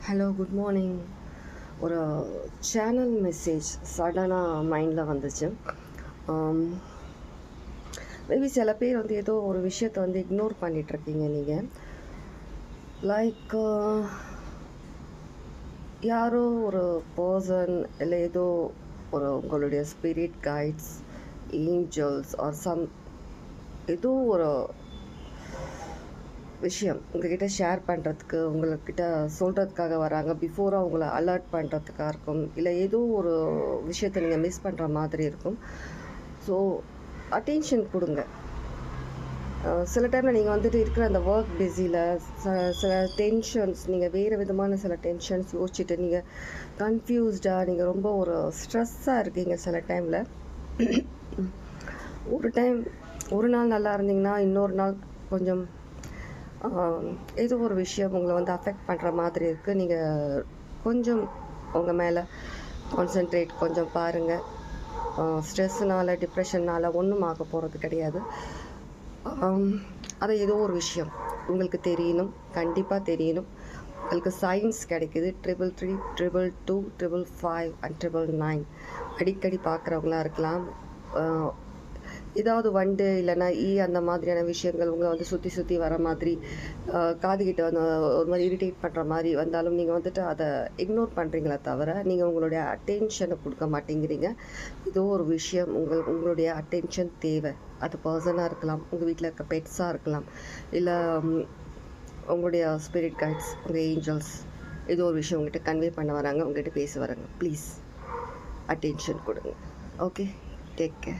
Hello good morning. ஒரு channel message சடனாக மைண்டில் வந்துச்சு. மேபி சில பேர் வந்து ஏதோ ஒரு விஷயத்தை வந்து இக்னோர் பண்ணிகிட்ருக்கீங்க. நீங்கள் லைக் யாரோ ஒரு பர்சன் இல்லை ஏதோ ஒரு உங்களுடைய ஸ்பிரிட் கைட்ஸ், ஏஞ்சல்ஸ் ஆர் ஏதோ ஒரு விஷயம் உங்கள்கிட்ட ஷேர் பண்ணுறதுக்கு, உங்கள்கிட்ட சொல்கிறதுக்காக வராங்க. பிஃபோராக உங்களை அலர்ட் பண்ணுறதுக்காக இருக்கும், இல்லை ஏதோ ஒரு விஷயத்தை நீங்கள் மிஸ் பண்ணுற மாதிரி இருக்கும். ஸோ அட்டென்ஷன் கொடுங்க. சில டைமில் நீங்கள் வந்துட்டு இருக்கிற அந்த ஒர்க் பிஸியில் சில டென்ஷன்ஸ், நீங்கள் வேறு விதமான சில டென்ஷன்ஸ் யோசிச்சுட்டு நீங்கள் கன்ஃபியூஸ்டாக, நீங்கள் ரொம்ப ஒரு ஸ்ட்ரெஸ்ஸாக இருக்கீங்க. சில டைமில் ஒரு நாள் நல்லா இருந்தீங்கன்னா இன்னொரு நாள் கொஞ்சம் ஏதோ ஒரு விஷயம் உங்களை வந்து அஃபெக்ட் பண்ணுற மாதிரி இருக்குது. நீங்கள் கொஞ்சம் உங்கள் மேலே கான்சென்ட்ரேட் கொஞ்சம் பாருங்கள். ஸ்ட்ரெஸ்ஸுனால், டிப்ரெஷன்னால் ஒன்றும் ஆக போகிறது கிடையாது. அது ஏதோ ஒரு விஷயம் உங்களுக்கு தெரியணும், கண்டிப்பாக தெரியணும். உங்களுக்கு சயின்ஸ் கிடைக்குது. 333 222 555 and 999 அடிக்கடி பார்க்குறவங்களா இருக்கலாம். ஏதாவது வண்டு இல்லைன்னா அந்த மாதிரியான விஷயங்கள் உங்களை வந்து சுற்றி வர மாதிரி, காதுகிட்ட வந்து ஒரு மாதிரி இரிட்டேட் பண்ணுற மாதிரி வந்தாலும் நீங்கள் வந்துட்டு அதை இக்னோர் பண்ணுறீங்களே தவிர நீங்கள் உங்களுடைய அட்டென்ஷனை கொடுக்க மாட்டேங்கிறீங்க. ஏதோ ஒரு விஷயம் உங்களுடைய அட்டென்ஷன் தேவை. அது பர்சனாக இருக்கலாம், உங்கள் வீட்டில் இருக்க பெட்ஸாக இருக்கலாம், இல்லை உங்களுடைய ஸ்பிரிட் கைட்ஸ், உங்கள் ஏஞ்சல்ஸ் ஏதோ ஒரு விஷயம் உங்கள்கிட்ட கன்வே பண்ண வராங்க, உங்கள்கிட்ட பேச வராங்க. ப்ளீஸ் அட்டென்ஷன் கொடுங்க. Okay, take care.